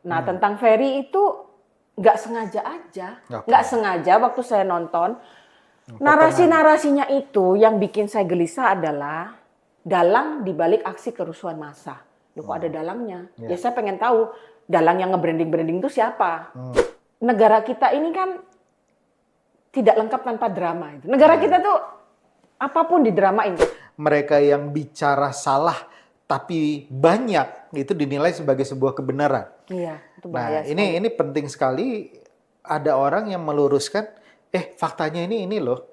Nah, tentang Ferry itu nggak sengaja aja. Oke. Nggak sengaja waktu saya nonton. Narasi-narasinya itu yang bikin saya gelisah adalah dalang dibalik aksi kerusuhan massa. Loh, kok ada dalangnya? Ya saya pengen tahu dalang yang nge-branding-branding itu siapa. Negara kita ini kan tidak lengkap tanpa drama. Negara kita tuh apapun didramain. Mereka yang bicara salah tapi banyak itu dinilai sebagai sebuah kebenaran. Iya, itu Nah, bahaya sekali. ini penting sekali ada orang yang meluruskan, faktanya ini loh.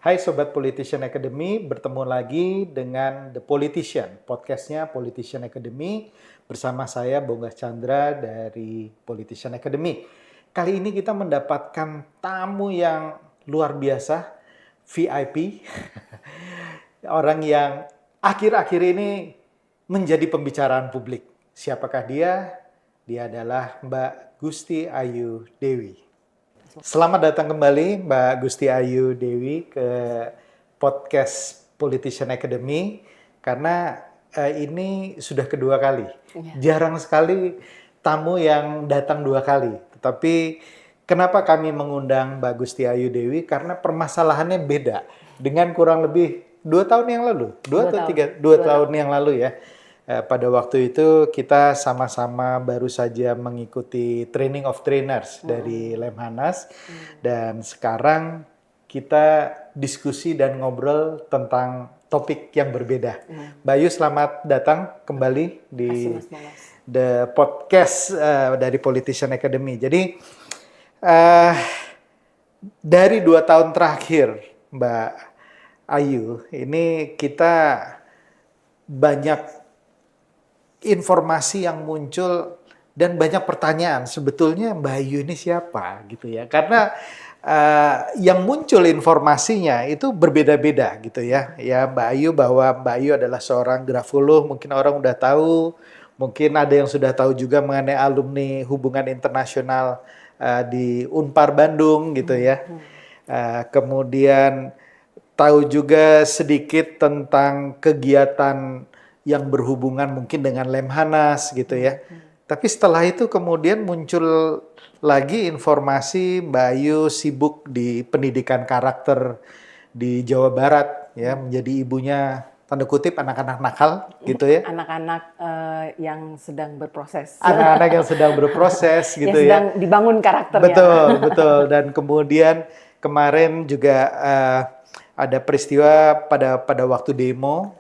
Hai Sobat Politician Academy, bertemu lagi dengan The Politician, podcastnya Politician Academy bersama saya Bonggas Chandra dari Politician Academy. Kali ini kita mendapatkan tamu yang luar biasa, VIP, orang yang akhir-akhir ini menjadi pembicaraan publik. Siapakah dia? Dia adalah Mbak Gusti Ayu Dewi. Selamat datang kembali Mbak Gusti Ayu Dewi ke podcast Politician Academy karena ini sudah kedua kali. Jarang sekali tamu yang datang dua kali. Tetapi kenapa kami mengundang Mbak Gusti Ayu Dewi? Karena permasalahannya beda dengan kurang lebih 2 tahun yang lalu. 2 tahun yang lalu ya. Pada waktu itu kita sama-sama baru saja mengikuti Training of Trainers dari Lemhanas dan sekarang kita diskusi dan ngobrol tentang topik yang berbeda. Mbak Ayu, selamat datang kembali di The Podcast dari Politician Academy. Jadi dari 2 tahun terakhir Mbak Ayu, ini kita banyak informasi yang muncul dan banyak pertanyaan sebetulnya Mbak Ayu ini siapa gitu ya, karena yang muncul informasinya itu berbeda-beda gitu ya. Ya Mbak Ayu, bahwa Mbak Ayu adalah seorang grafolog, mungkin orang udah tahu, mungkin ada yang sudah tahu juga mengenai alumni hubungan internasional di Unpar Bandung gitu ya. Kemudian tahu juga sedikit tentang kegiatan yang berhubungan mungkin dengan Lemhanas gitu ya. Tapi setelah itu kemudian muncul lagi informasi Mbak Ayu sibuk di pendidikan karakter di Jawa Barat ya, menjadi ibunya tanda kutip anak-anak nakal gitu ya. Anak-anak yang sedang berproses. Anak-anak yang sedang berproses gitu ya. Sedang dibangun karakternya. Betul. Dan kemudian kemarin juga ada peristiwa pada waktu demo,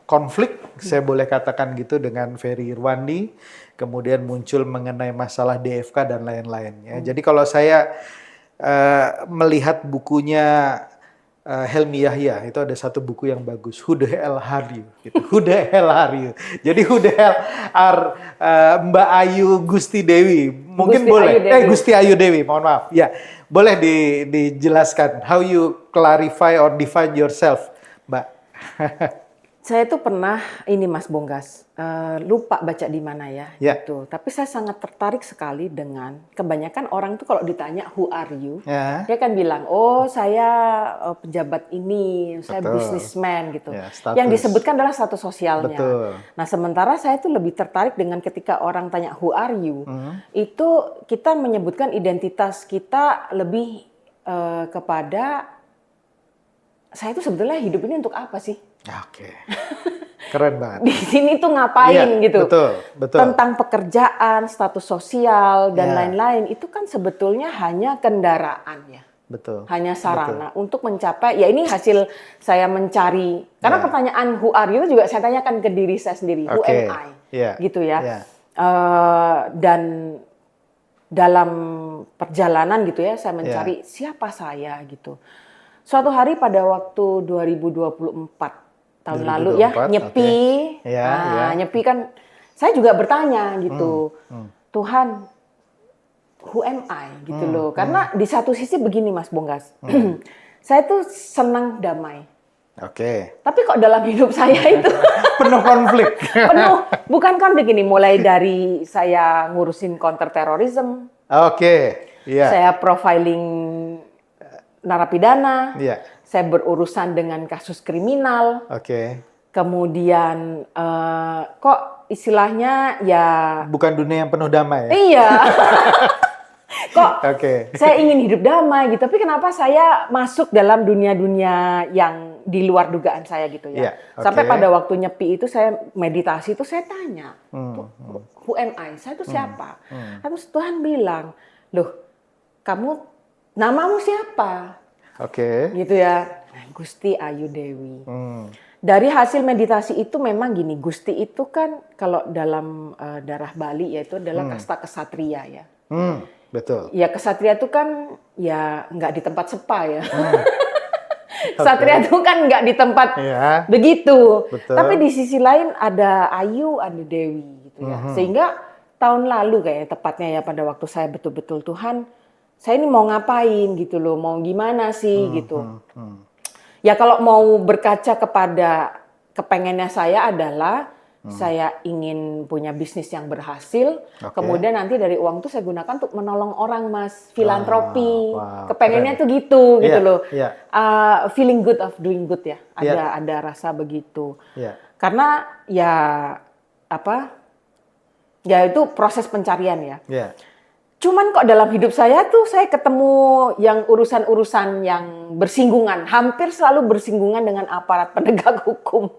konflik saya boleh katakan gitu dengan Ferry Irwandi, kemudian muncul mengenai masalah DFK dan lain-lain ya. Jadi kalau saya melihat bukunya Helmi Yahya, itu ada satu buku yang bagus, Who the Hell Are You? Gitu. Who the Hell Are You? Jadi Who the Hell are Mbak Ayu Gusti Dewi? Mungkin Gusti boleh. Ayu Dewi. Gusti Ayu Dewi, mohon maaf. Ya, boleh dijelaskan how you clarify or define yourself, Mbak? Saya tuh pernah ini Mas Bonggas, lupa baca di mana ya, gitu. Tapi saya sangat tertarik sekali dengan kebanyakan orang tuh kalau ditanya who are you, dia kan bilang, oh saya pejabat ini, saya businessman gitu. Yang disebutkan adalah status sosialnya. Betul. Nah sementara saya tuh lebih tertarik dengan ketika orang tanya who are you, itu kita menyebutkan identitas kita lebih kepada saya itu sebetulnya hidup ini untuk apa sih? Oke. Keren banget. Di sini tuh ngapain gitu. Betul. Tentang pekerjaan, status sosial dan lain-lain itu kan sebetulnya hanya kendaraan ya. Betul. Hanya sarana untuk mencapai, ya ini hasil saya mencari. Karena pertanyaan who are you juga saya tanyakan ke diri saya sendiri, who am I? Gitu ya. Dan dalam perjalanan gitu ya saya mencari siapa saya gitu. Suatu hari pada waktu 2024 tahun lalu ya, nyepi. Nyepi kan saya juga bertanya gitu. Tuhan, who am I gitu loh. Karena di satu sisi begini Mas Bonggas. Saya tuh senang damai. Oke. Tapi kok dalam hidup saya itu Penuh konflik. Bukan konflik ini, mulai dari saya ngurusin counter terrorism. Oke, iya. Saya profiling narapidana. Iya. Saya berurusan dengan kasus kriminal. Oke. Kemudian kok istilahnya ya... Bukan dunia yang penuh damai ya? Iya. Kok saya ingin hidup damai gitu, tapi kenapa saya masuk dalam dunia-dunia yang di luar dugaan saya gitu ya. Sampai pada waktu nyepi itu saya meditasi itu saya tanya, who am I? Saya itu siapa? Terus Tuhan bilang, loh kamu namamu siapa? Gitu ya, Gusti Ayu Dewi. Dari hasil meditasi itu memang gini, Gusti itu kan kalau dalam darah Bali yaitu adalah kasta kesatria ya. Betul. Ya kesatria itu kan ya nggak di tempat sepa ya. Kesatria itu kan nggak di tempat begitu. Betul. Tapi di sisi lain ada Ayu, ada Dewi gitu ya. Sehingga tahun lalu kayak tepatnya ya pada waktu saya betul-betul Tuhan, saya ini mau ngapain gitu loh, mau gimana sih gitu. Ya kalau mau berkaca kepada kepengennya saya adalah saya ingin punya bisnis yang berhasil, kemudian nanti dari uang itu saya gunakan untuk menolong orang, Mas, filantropi. Kepengennya tuh gitu loh. Feeling good of doing good ya. Ada rasa begitu. Karena ya ya itu proses pencarian ya. Cuman kok dalam hidup saya tuh saya ketemu yang urusan-urusan yang bersinggungan, hampir selalu bersinggungan dengan aparat penegak hukum.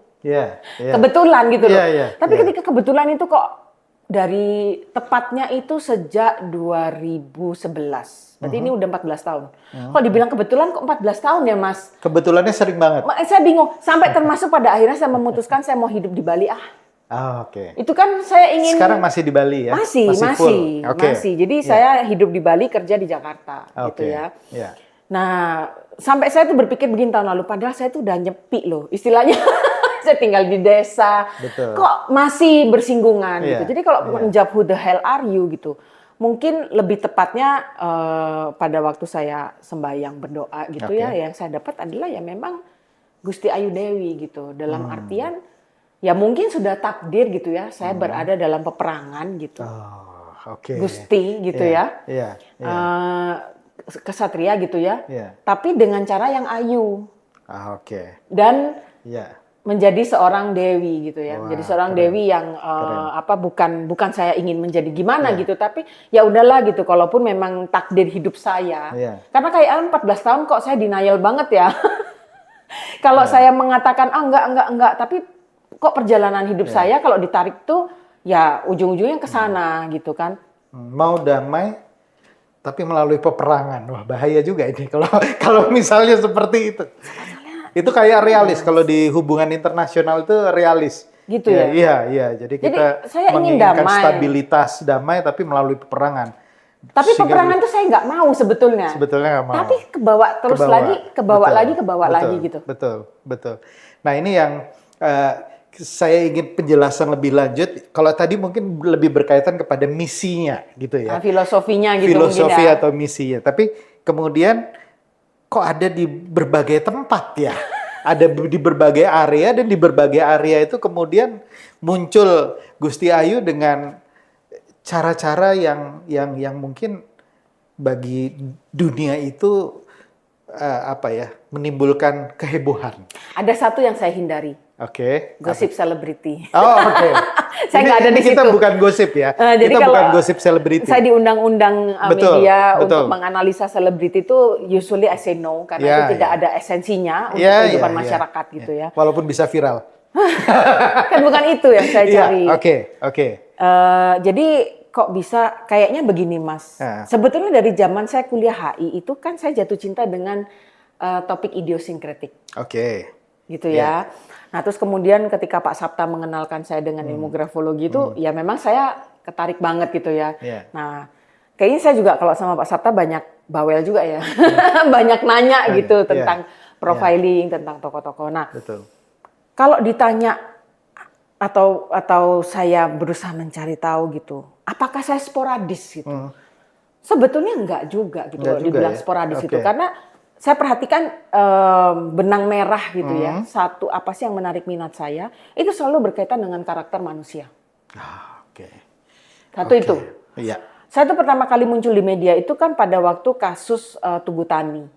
Kebetulan gitu loh. Tapi ketika kebetulan itu kok dari tepatnya itu sejak 2011. Berarti ini udah 14 tahun. Kok dibilang kebetulan kok 14 tahun ya, Mas? Kebetulannya sering banget. Saya bingung. Sampai termasuk pada akhirnya saya memutuskan saya mau hidup di Bali. Itu kan saya ingin... Sekarang masih di Bali ya? Masih. Jadi saya hidup di Bali, kerja di Jakarta. Gitu ya. Nah, sampai saya tuh berpikir begini tahun lalu. Padahal saya tuh udah nyepi loh. Istilahnya saya tinggal di desa. Kok masih bersinggungan gitu. Jadi kalau menjawab who the hell are you gitu. Mungkin lebih tepatnya pada waktu saya sembahyang berdoa gitu ya. Yang saya dapat adalah ya memang Gusti Ayu Dewi gitu. Dalam artian ya mungkin sudah takdir gitu ya, saya berada dalam peperangan gitu. Gusti gitu ya. Kesatria gitu ya. Tapi dengan cara yang ayu. Dan menjadi seorang dewi gitu ya. Menjadi seorang dewi yang bukan saya ingin menjadi gimana gitu, tapi ya udahlah gitu kalaupun memang takdir hidup saya. Karena kayak 14 tahun kok saya denial banget ya. Kalau saya mengatakan enggak, tapi kok perjalanan hidup saya kalau ditarik tuh ya ujung-ujungnya ke sana gitu kan. Mau damai tapi melalui peperangan. Wah, bahaya juga ini kalau misalnya seperti itu. Itu kayak realis kalau di hubungan internasional itu realis. Gitu ya. Iya. Jadi kita menginginkan stabilitas damai tapi melalui peperangan. Tapi peperangan itu saya nggak mau sebetulnya. Sebetulnya nggak mau. Tapi kebawa lagi gitu. Betul. Nah ini yang saya ingin penjelasan lebih lanjut. Kalau tadi mungkin lebih berkaitan kepada misinya gitu ya. Filosofinya gitu Filosofi mungkin ya. atau misinya. Tapi kemudian kok ada di berbagai tempat ya. Ada di berbagai area dan di berbagai area itu kemudian muncul Gusti Ayu dengan cara-cara yang mungkin bagi dunia itu menimbulkan kehebohan. Ada satu yang saya hindari. Gosip selebriti. Saya nggak ada di situ. Kita bukan gosip ya. Jadi kita bukan gosip selebriti. Saya diundang-undang media untuk menganalisa selebriti itu usually I say no karena itu tidak ada esensinya untuk kehidupan masyarakat gitu ya. Walaupun bisa viral. Kan bukan itu yang saya cari. Jadi kok bisa kayaknya begini Mas. Sebetulnya dari zaman saya kuliah HI itu kan saya jatuh cinta dengan topik idiosinkretik. Gitu ya. Nah terus kemudian ketika Pak Sapta mengenalkan saya dengan ilmu grafologi itu ya memang saya ketarik banget gitu ya. Nah kayaknya saya juga kalau sama Pak Sapta banyak bawel juga ya. Banyak nanya gitu tentang profiling, tentang tokoh-tokoh. Nah kalau ditanya atau saya berusaha mencari tahu gitu, apakah saya sporadis gitu? Sebetulnya enggak juga gitu. Dibilang sporadis itu karena saya perhatikan benang merah gitu ya. Satu, apa sih yang menarik minat saya? Itu selalu berkaitan dengan karakter manusia. Satu itu. Iya. Saya tuh pertama kali muncul di media itu kan pada waktu kasus Tugu Tani.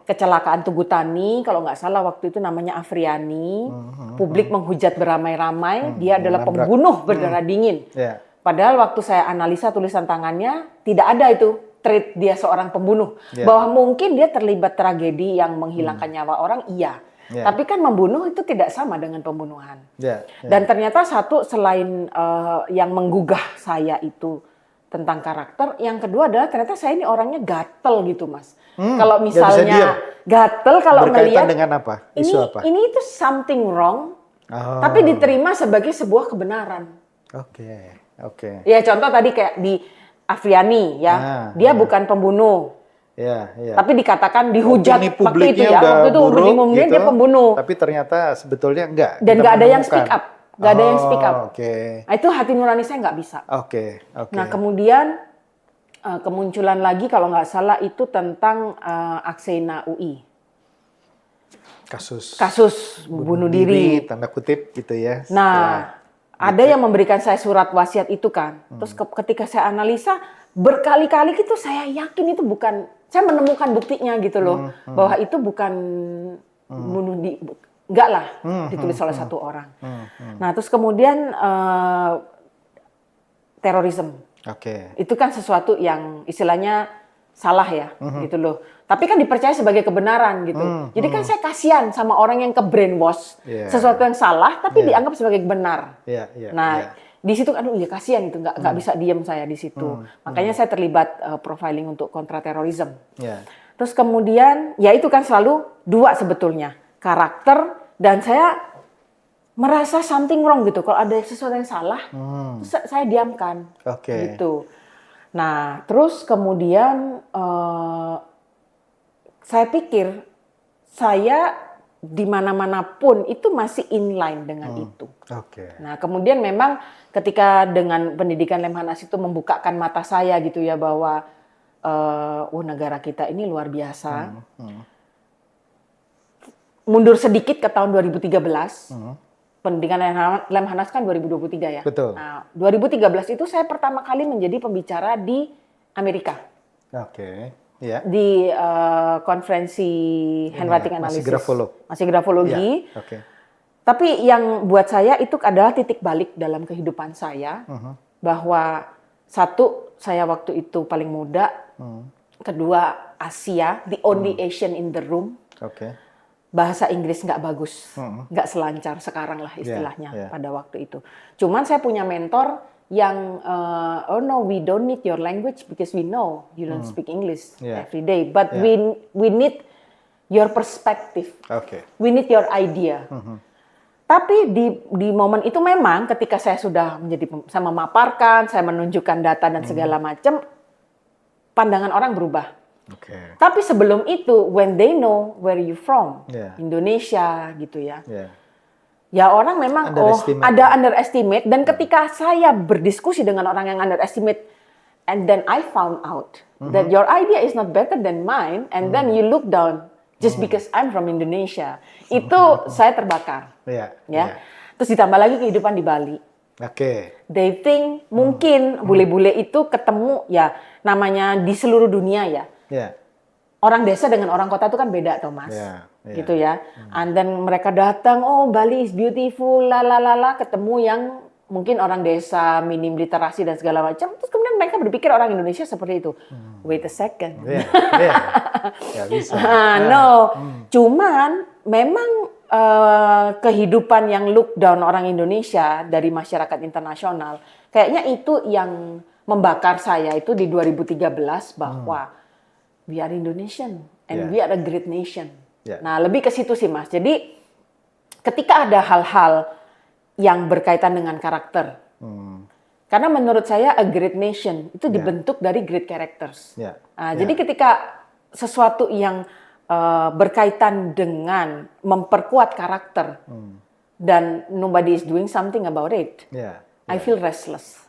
Kecelakaan Tugu Tani, kalau nggak salah waktu itu namanya Afriani. Publik menghujat beramai-ramai, dia adalah pembunuh berdarah dingin. Yeah. Padahal waktu saya analisa tulisan tangannya, tidak ada itu trait dia seorang pembunuh. Yeah. Bahwa mungkin dia terlibat tragedi yang menghilangkan nyawa orang, iya. Yeah. Tapi kan membunuh itu tidak sama dengan pembunuhan. Yeah. Dan ternyata satu, selain yang menggugah saya itu tentang karakter, yang kedua adalah ternyata saya ini orangnya gatel gitu, Mas. Kalau misalnya gatel kalau melihat dengan apa? Isu apa? Ini itu something wrong, tapi diterima sebagai sebuah kebenaran. Oke. Ya contoh tadi kayak di Afriani ya, dia bukan pembunuh. Tapi dikatakan dihujat waktu itu ya, waktu itu buruk, gitu, dia pembunuh. Tapi ternyata sebetulnya enggak. Dan nggak ada yang speak up. Nggak ada yang speak up. Nah, itu hati nurani saya nggak bisa. Nah kemudian kemunculan lagi kalau nggak salah itu tentang Aksena UI. Kasus bunuh diri. Tanda kutip gitu ya. Nah, ada yang memberikan saya surat wasiat itu kan. Terus ketika saya analisa, berkali-kali gitu saya yakin itu bukan, saya menemukan buktinya gitu loh. Bahwa itu bukan bunuh diri. Enggak lah, ditulis oleh satu orang. Nah, terus kemudian terorisme. Itu kan sesuatu yang istilahnya salah ya, gitu loh. Tapi kan dipercaya sebagai kebenaran gitu. Jadi kan saya kasihan sama orang yang ke-brainwash sesuatu yang salah, tapi dianggap sebagai benar. Di situ aduh ya kasihan itu, nggak bisa diem saya di situ. Makanya saya terlibat profiling untuk kontraterorisme. Terus kemudian ya itu kan selalu dua sebetulnya, karakter dan saya merasa something wrong gitu. Kalau ada sesuatu yang salah, terus saya diamkan. Gitu. Nah, terus kemudian saya pikir saya di mana-mana pun itu masih inline dengan itu. Nah, kemudian memang ketika dengan pendidikan Lemhanas itu membukakan mata saya gitu ya bahwa negara kita ini luar biasa. Mundur sedikit ke tahun 2013. Pendidikan Lemhanas kan 2023 ya. Betul. Nah, 2013 itu saya pertama kali menjadi pembicara di Amerika. Di konferensi handwriting analysis. Masih grafologi. Tapi yang buat saya itu adalah titik balik dalam kehidupan saya. Bahwa satu, saya waktu itu paling muda. Kedua, Asia, the only Asian in the room. Bahasa Inggris nggak bagus, nggak selancar sekarang lah istilahnya pada waktu itu. Cuman saya punya mentor yang, oh no, we don't need your language because we know you don't speak English every day, but we need your perspective, we need your idea. Tapi di momen itu memang ketika saya sudah saya memaparkan, saya menunjukkan data dan segala macam, pandangan orang berubah. Tapi sebelum itu, when they know where you from, Indonesia gitu ya, ya orang memang ada underestimate. Dan ketika saya berdiskusi dengan orang yang underestimate, and then I found out that your idea is not better than mine, and then you look down just because I'm from Indonesia, itu saya terbakar. Terus ditambah lagi kehidupan di Bali. They think mungkin bule-bule itu ketemu ya namanya di seluruh dunia ya. Orang desa dengan orang kota itu kan beda tuh Mas, gitu ya. And then mereka datang, oh Bali is beautiful, ketemu yang mungkin orang desa minim literasi dan segala macam. Terus kemudian mereka berpikir orang Indonesia seperti itu. Wait a second. Bisa. No, cuman memang kehidupan yang look down orang Indonesia dari masyarakat internasional, kayaknya itu yang membakar saya itu di 2013 bahwa we are Indonesian and we are a great nation. Nah, lebih ke situ sih Mas. Jadi ketika ada hal-hal yang berkaitan dengan karakter, karena menurut saya a great nation itu dibentuk dari great characters. Jadi ketika sesuatu yang berkaitan dengan memperkuat karakter dan nobody is doing something about it, I feel restless.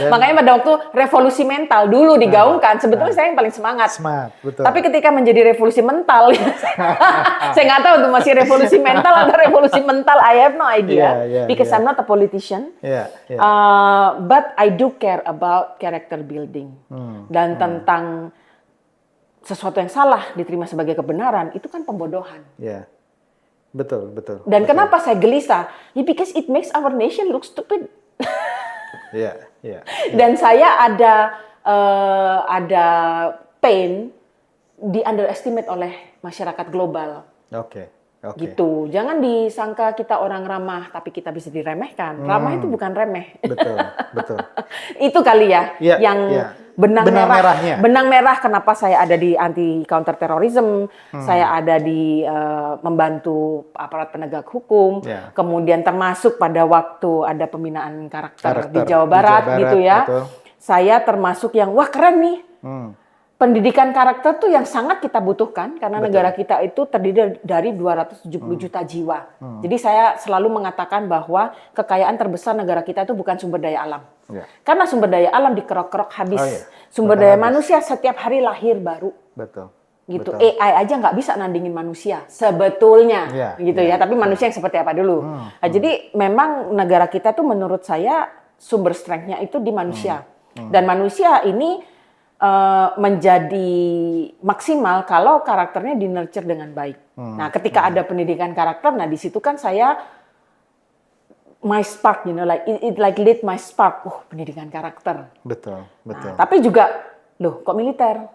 Makanya pada waktu revolusi mental dulu digaungkan, sebetulnya saya yang paling semangat. Betul. Tapi ketika menjadi revolusi mental, saya nggak tahu tuh masih revolusi mental atau revolusi mental. I have no idea because I'm not a politician. But I do care about character building dan tentang sesuatu yang salah diterima sebagai kebenaran itu kan pembodohan. Betul. Dan kenapa saya gelisah? Because it makes our nation look stupid. Dan saya ada pain di underestimate oleh masyarakat global. Gitu. Jangan disangka kita orang ramah, tapi kita bisa diremehkan. Ramah itu bukan remeh. Betul. Itu kali ya, yang benang merahnya. Benang merah kenapa saya ada di anti counter terrorism, saya ada di membantu aparat penegak hukum, kemudian termasuk pada waktu ada pembinaan karakter di Jawa Barat gitu ya. Betul. Saya termasuk yang wah keren nih. Pendidikan karakter tuh yang sangat kita butuhkan karena negara kita itu terdiri dari 270 juta jiwa. Jadi saya selalu mengatakan bahwa kekayaan terbesar negara kita itu bukan sumber daya alam. Karena sumber daya alam dikerok-kerok habis. Sumber daya manusia setiap hari lahir baru. Gitu. AI aja nggak bisa nandingin manusia sebetulnya gitu ya. Tapi manusia yang seperti apa dulu. Nah, jadi memang negara kita tuh menurut saya sumber strength-nya itu di manusia. Dan manusia ini menjadi maksimal kalau karakternya di-nurture dengan baik. Nah, ketika ada pendidikan karakter, nah di situ kan saya my spark, it like lit my spark. Pendidikan karakter. Betul. Nah, tapi juga, loh, kok militer?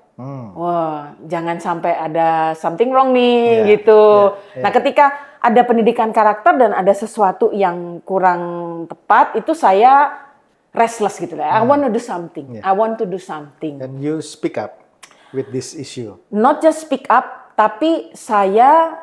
Wah, jangan sampai ada something wrong nih, gitu. Nah, ketika ada pendidikan karakter dan ada sesuatu yang kurang tepat, itu saya restless gitu lah. I want to do something. I want to do something. And you speak up with this issue. Not just speak up, tapi saya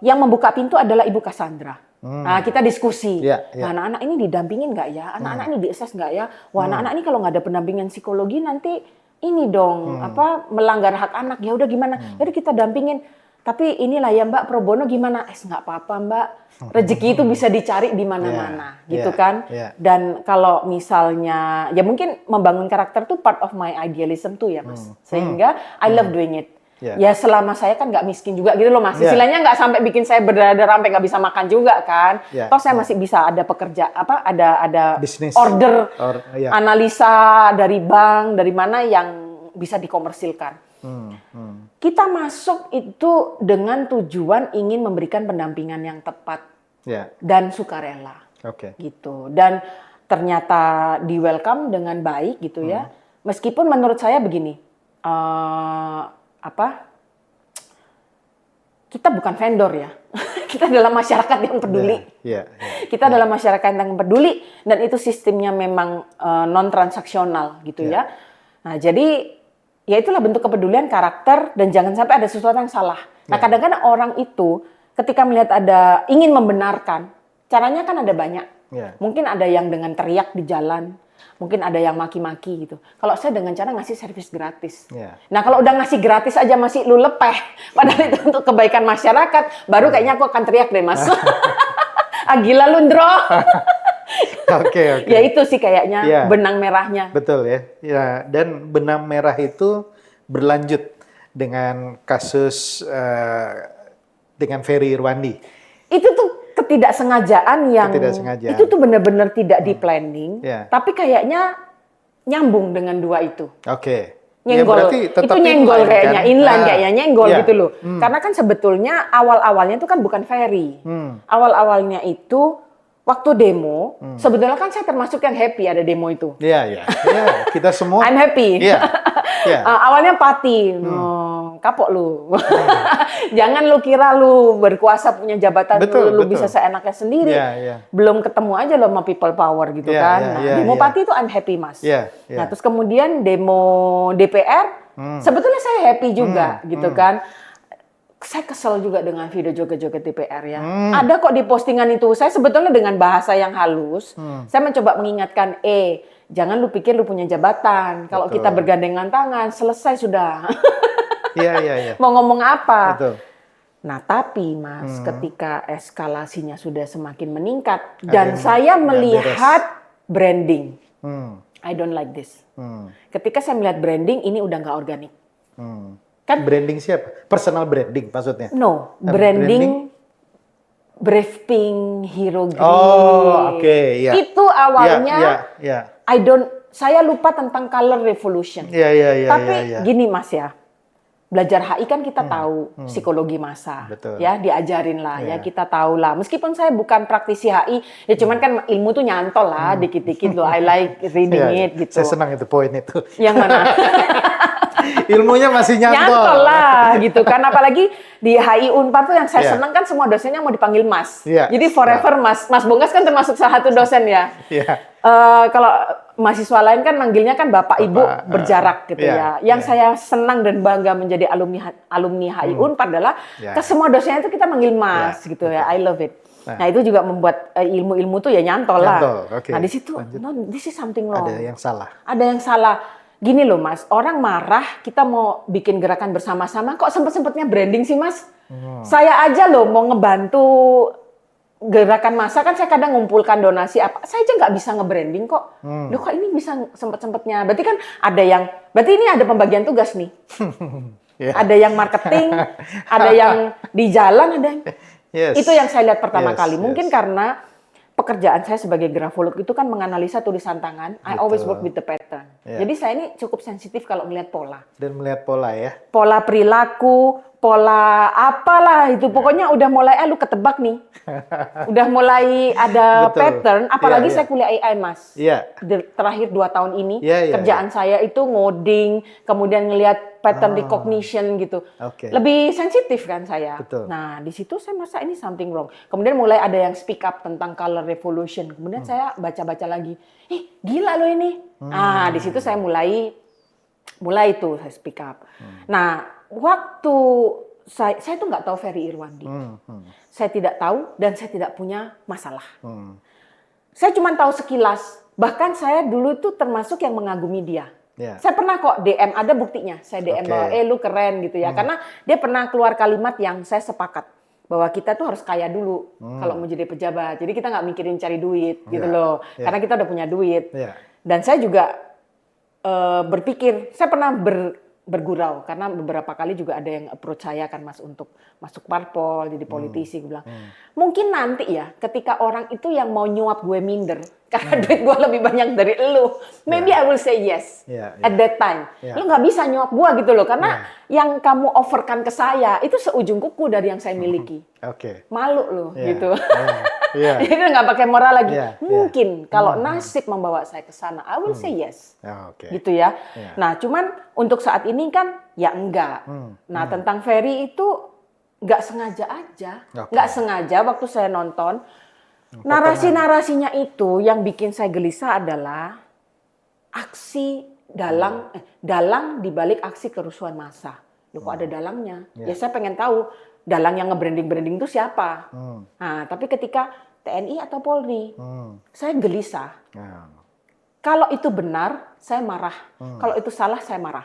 yang membuka pintu adalah Ibu Cassandra. Nah, kita diskusi. Nah, anak-anak ini didampingin nggak ya? Anak-anak ini diakses nggak ya? Wah, anak-anak ini kalau nggak ada pendampingan psikologi nanti ini dong melanggar hak anak. Ya udah gimana? Jadi kita dampingin. Tapi inilah ya Mbak, pro bono gimana? Nggak apa-apa Mbak. Rezeki itu bisa dicari di mana-mana, gitu kan? Dan kalau misalnya, ya mungkin membangun karakter tuh part of my idealism tuh ya Mas. Sehingga I love doing it. Ya selama saya kan nggak miskin juga gitu loh Mas. Istilahnya nggak sampai bikin saya berdarah sampai nggak bisa makan juga kan. Toh saya masih bisa ada pekerja, ada business. order, analisa dari bank, dari mana yang bisa dikomersilkan. Kita masuk itu dengan tujuan ingin memberikan pendampingan yang tepat dan sukarela, gitu. Dan ternyata di welcome dengan baik, gitu ya. Meskipun menurut saya begini, kita bukan vendor ya, kita adalah masyarakat yang peduli. Kita adalah masyarakat yang peduli dan itu sistemnya memang non transaksional, gitu ya. Nah, jadi ya itulah bentuk kepedulian karakter dan jangan sampai ada sesuatu yang salah. Nah, kadang-kadang orang itu ketika melihat ada ingin membenarkan, caranya kan ada banyak. Mungkin ada yang dengan teriak di jalan, mungkin ada yang maki-maki gitu. Kalau saya dengan cara ngasih servis gratis. Nah, kalau udah ngasih gratis aja masih lu lepeh, padahal itu untuk kebaikan masyarakat, baru kayaknya aku akan teriak deh, Mas. Gila lu, Ndro. Ya itu sih kayaknya benang merahnya. Betul ya. Dan benang merah itu berlanjut dengan kasus dengan Ferry Irwandi. Itu tuh ketidaksengajaan yang itu tuh benar-benar tidak di planning, tapi kayaknya nyambung dengan dua itu. Nyenggol. Ya, itu nyenggol kayaknya, inline kayaknya nyenggol gitu loh. Karena kan sebetulnya awal-awalnya itu kan bukan Ferry. Awal-awalnya itu waktu demo, sebetulnya kan saya termasuk yang happy ada demo itu. Iya. Kita semua. I'm happy. Awalnya Pati, kapok lu. Jangan lu kira lu berkuasa punya jabatan, lu bisa seenaknya sendiri. Belum ketemu aja lo sama people power gitu kan. Demo Pati itu I'm happy Mas. Nah terus kemudian demo DPR, sebetulnya saya happy juga gitu kan. Saya kesel juga dengan video joget-joget DPR ya. Ada kok di postingan itu. Saya sebetulnya dengan bahasa yang halus, saya mencoba mengingatkan, jangan lu pikir lu punya jabatan. Kalau kita bergandengan tangan, selesai sudah. Mau ngomong apa? Nah, tapi Mas, ketika eskalasinya sudah semakin meningkat dan saya melihat branding. I don't like this. Ketika saya melihat branding, ini udah nggak organik. Kan branding siapa? Personal branding maksudnya? No, branding Brave Hero Green. Oh, oke, ya. Itu awalnya, ya. Saya lupa tentang color revolution. Tapi gini Mas ya, belajar HI kan kita tahu psikologi massa. Betul. Ya diajarin lah, ya kita tahu lah. Meskipun saya bukan praktisi HI, ya cuman kan ilmu tuh nyantol lah, dikit-dikit loh. I like reading it gitu. Saya senang itu poin itu. Yang mana? Ilmunya masih nyantol. Nyantol lah gitu kan. Apalagi di HI Unpar tuh yang saya senang kan semua dosennya mau dipanggil Mas. Jadi forever Mas. Mas Bonggas kan termasuk salah satu dosen ya. Kalau mahasiswa lain kan manggilnya kan Bapak Ibu berjarak gitu ya. Yang saya senang dan bangga menjadi alumni HI Unpar adalah ke semua dosennya itu kita manggil Mas gitu ya. I love it. Nah itu juga membuat ilmu-ilmu tuh ya nyantol lah. Nah di situ, no, this is something wrong. Ada yang salah. Ada yang salah. Gini loh Mas, orang marah kita mau bikin gerakan bersama-sama, kok sempet-sempetnya branding sih Mas? Saya aja loh mau ngebantu gerakan massa kan saya kadang ngumpulkan donasi apa, saya aja nggak bisa nge-branding kok. Loh kok ini bisa sempet-sempetnya? Berarti kan berarti ini ada pembagian tugas nih. Ada yang marketing, ada yang di jalan, ada yang... Itu yang saya lihat pertama kali. Mungkin karena pekerjaan saya sebagai grafolog itu kan menganalisa tulisan tangan. I always work with the pattern. Jadi saya ini cukup sensitif kalau melihat pola. Dan melihat pola ya. Pola perilaku, pola apalah itu. Pokoknya udah mulai, lu ketebak nih. Udah mulai ada pattern. Apalagi saya kuliah AI, Mas. Terakhir 2 tahun ini, kerjaan saya itu ngoding, kemudian ngelihat pattern recognition gitu. Lebih sensitif kan saya. Nah, di situ saya merasa ini something wrong. Kemudian mulai ada yang speak up tentang color revolution. Kemudian saya baca-baca lagi. Gila loh ini. Nah, di situ saya mulai itu saya speak up. Nah, waktu saya tuh nggak tahu Ferry Irwandi. Saya tidak tahu dan saya tidak punya masalah. Saya cuma tahu sekilas. Bahkan saya dulu tuh termasuk yang mengagumi dia. Saya pernah kok DM, ada buktinya. Saya DM bahwa lu keren gitu ya. Karena dia pernah keluar kalimat yang saya sepakat. Bahwa kita tuh harus kaya dulu kalau mau jadi pejabat. Jadi kita nggak mikirin cari duit gitu loh. Karena kita udah punya duit. Dan saya juga berpikir, saya pernah bergurau. Karena beberapa kali juga ada yang approach saya kan Mas untuk masuk parpol, jadi politisi. Gue bilang, mungkin nanti ya ketika orang itu yang mau nyuap gue minder. Karena duit gue lebih banyak dari lu. Maybe I will say yes at that time. Lu nggak bisa nyuap gue gitu loh. Karena yang kamu offerkan ke saya itu seujung kuku dari yang saya miliki. Malu loh gitu. Jadi nggak pakai moral lagi. Mungkin kalau nasib membawa saya ke sana, I will say yes. Gitu ya. Nah cuman untuk saat ini kan ya enggak. Nah tentang Ferry itu nggak sengaja aja. Nggak sengaja waktu saya nonton. Narasi-narasinya itu yang bikin saya gelisah adalah aksi dalang dibalik aksi kerusuhan massa. Kok ada dalangnya? Ya saya pengen tahu dalang yang nge-branding itu siapa. Nah, tapi ketika TNI atau Polri, saya gelisah. Kalau itu benar, saya marah. Kalau itu salah, saya marah.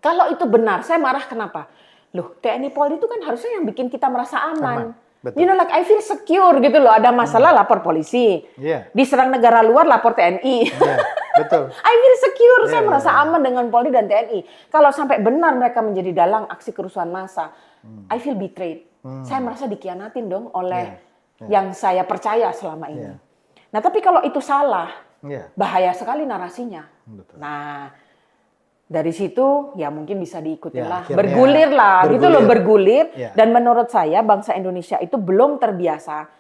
Kalau itu benar, saya marah kenapa? Loh, TNI Polri itu kan harusnya yang bikin kita merasa aman. You know, like I feel secure gitu loh. Ada masalah lapor polisi. Diserang negara luar lapor TNI. Betul. I feel secure. Saya merasa aman dengan Polri dan TNI. Kalau sampai benar mereka menjadi dalang aksi kerusuhan massa, I feel betrayed. Saya merasa dikhianatin dong oleh yang saya percaya selama ini. Nah, tapi kalau itu salah, bahaya sekali narasinya. Nah, dari situ ya mungkin bisa diikutin lah, bergulir lah, gitu loh, bergulir. Dan menurut saya bangsa Indonesia itu belum terbiasa.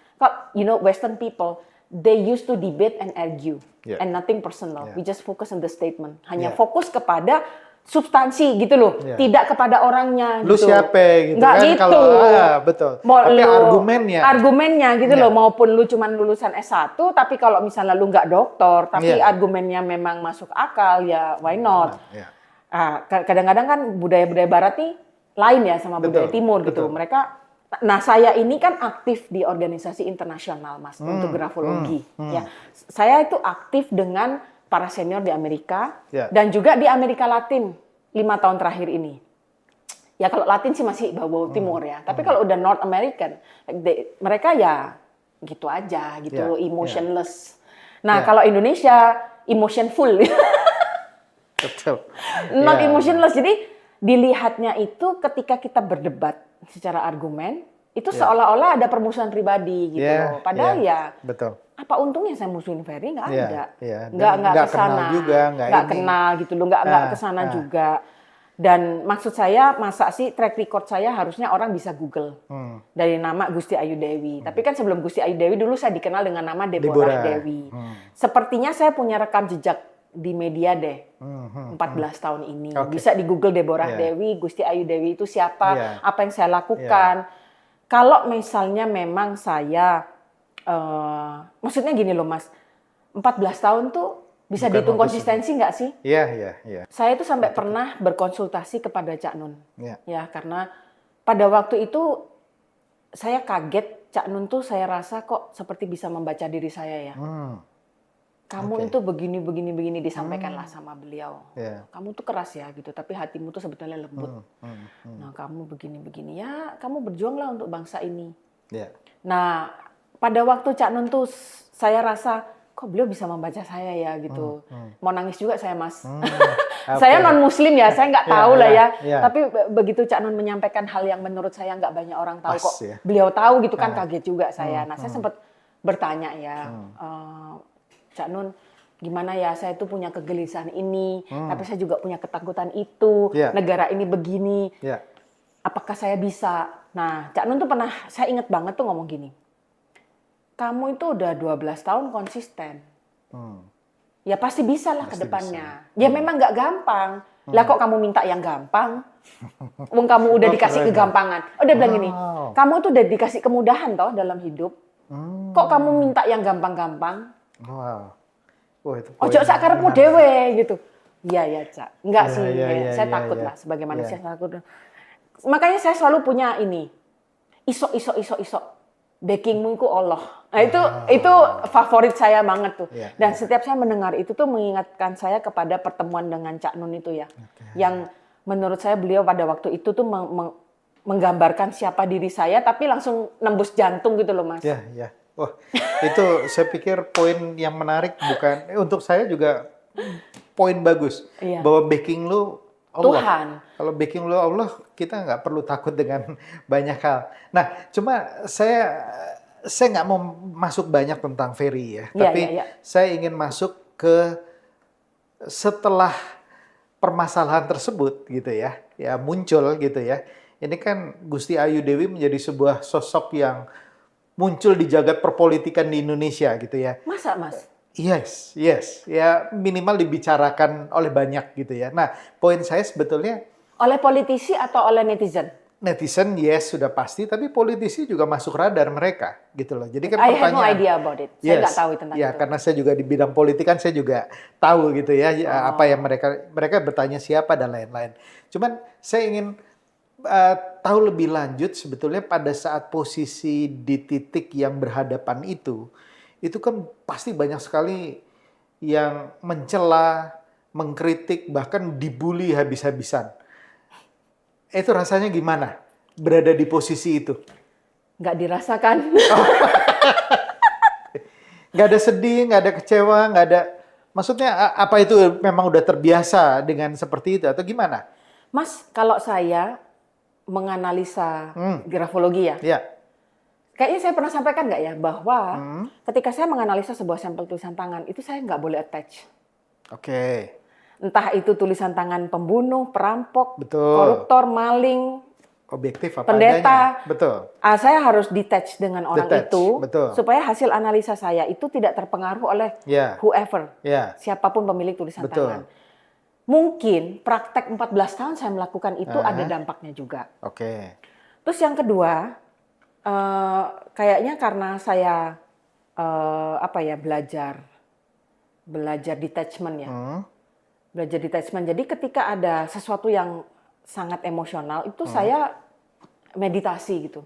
You know, Western people, they used to debate and argue, and nothing personal. We just focus on the statement. Hanya fokus kepada substansi gitu loh, tidak kepada orangnya. Lu gitu. Siapa gitu? Nggak kan gitu. Kalau, betul. Tapi argumennya gitu loh, maupun lu cuman lulusan S1, tapi kalau misalnya lu nggak doktor, tapi argumennya memang masuk akal, ya why not? Kadang-kadang kan budaya-budaya Barat nih lain ya sama budaya Timur gitu. Mereka, nah saya ini kan aktif di organisasi internasional Mas untuk grafologi. Ya, saya itu aktif dengan para senior di Amerika dan juga di Amerika Latin 5 tahun terakhir ini. Ya kalau Latin sih masih bau-bau Timur ya. Tapi kalau udah North American, mereka ya gitu aja gitu, emotionless. Nah kalau Indonesia emotionful. Betul. Not emotionless. Jadi dilihatnya itu ketika kita berdebat secara argumen, itu seolah-olah ada permusuhan pribadi gitu loh. Padahal betul. Apa untungnya saya musuhin Ferry? Nggak ada. Nggak kenal juga, nggak kenal gitu loh, nggak kesana juga. Dan maksud saya, masa sih track record saya harusnya orang bisa Google dari nama Gusti Ayu Dewi. Tapi kan sebelum Gusti Ayu Dewi dulu saya dikenal dengan nama Deborah Dewi. Sepertinya saya punya rekam jejak di media deh, 14 tahun ini. Bisa di Google Deborah Dewi, Gusti Ayu Dewi itu siapa, apa yang saya lakukan. Kalau misalnya memang saya, maksudnya gini loh Mas, 14 tahun tuh bisa dihitung konsistensi nggak sih? Iya. Saya itu sampai pernah berkonsultasi kepada Cak Nun. Ya, karena pada waktu itu saya kaget, Cak Nun tuh saya rasa kok seperti bisa membaca diri saya ya. Kamu itu begini disampaikanlah sama beliau. Kamu tuh keras ya gitu, tapi hatimu tuh sebetulnya lembut. Nah, kamu begini ya, kamu berjuanglah untuk bangsa ini. Nah, pada waktu Cak Nun tuh saya rasa kok beliau bisa membaca saya ya gitu. Mau nangis juga saya Mas. Saya non Muslim ya, saya nggak tahu lah ya. Tapi begitu Cak Nun menyampaikan hal yang menurut saya nggak banyak orang tahu kok. Beliau tahu gitu kan, kaget juga saya. Nah saya sempat bertanya ya, Cak Nun gimana ya, saya tuh punya kegelisahan ini, tapi saya juga punya ketakutan itu. Negara ini begini, apakah saya bisa? Nah Cak Nun tuh pernah, saya inget banget tuh ngomong gini. Kamu itu udah 12 tahun konsisten. Ya pasti bisa lah ke depannya. Ya memang nggak gampang. Lah kok kamu minta yang gampang? Wong kamu udah dikasih kegampangan. Oh dia bilang gini, kamu tuh udah dikasih kemudahan toh dalam hidup. Kok kamu minta yang gampang-gampang? Ojo sak karepmu dhewe gitu. Iya Cak. Enggak sih. Saya takut lah sebagai manusia takut. Makanya saya selalu punya ini. Isok. Backingmu itu Allah. Nah itu favorit saya banget tuh. Dan setiap saya mendengar itu tuh mengingatkan saya kepada pertemuan dengan Cak Nun itu ya. Yang menurut saya beliau pada waktu itu tuh menggambarkan siapa diri saya, tapi langsung nembus jantung gitu loh Mas. Iya. Wah, itu saya pikir poin yang menarik, bukan untuk saya juga poin bagus. Bahwa backing lu Allah. Tuhan. Kalau backing lu Allah, kita nggak perlu takut dengan banyak hal. Nah, cuma saya nggak mau masuk banyak tentang Ferry ya. Tapi saya ingin masuk ke setelah permasalahan tersebut gitu ya muncul gitu ya. Ini kan Gusti Ayu Dewi menjadi sebuah sosok yang muncul di jagat perpolitikan di Indonesia gitu ya. Masa Mas? Yes. Ya minimal dibicarakan oleh banyak gitu ya. Nah, poin saya sebetulnya oleh politisi atau oleh netizen? Netizen yes sudah pasti, tapi politisi juga masuk radar mereka gitu loh. Jadi kan I have no idea about it. Saya nggak tahu tentang itu. Karena saya juga di bidang politik kan saya juga tahu gitu ya apa yang mereka bertanya siapa dan lain-lain. Cuman saya ingin tahu lebih lanjut sebetulnya pada saat posisi di titik yang berhadapan itu kan pasti banyak sekali yang mencela, mengkritik, bahkan dibully habis-habisan. Itu rasanya gimana berada di posisi itu? Nggak dirasakan. Nggak ada sedih, nggak ada kecewa, nggak ada. Maksudnya apa itu memang udah terbiasa dengan seperti itu atau gimana? Mas, kalau saya menganalisa grafologi ya. Kayaknya saya pernah sampaikan nggak ya bahwa ketika saya menganalisa sebuah sampel tulisan tangan itu saya nggak boleh attach. Entah itu tulisan tangan pembunuh, perampok, koruptor, maling, objektif apa pendeta. Adanya. Betul. Saya harus detach dengan orang itu supaya hasil analisa saya itu tidak terpengaruh oleh whoever, siapapun pemilik tulisan tangan. Mungkin praktek 14 tahun saya melakukan itu ada dampaknya juga. Terus yang kedua, kayaknya karena saya belajar detachment ya. Belajar detachment. Jadi ketika ada sesuatu yang sangat emosional itu saya meditasi gitu.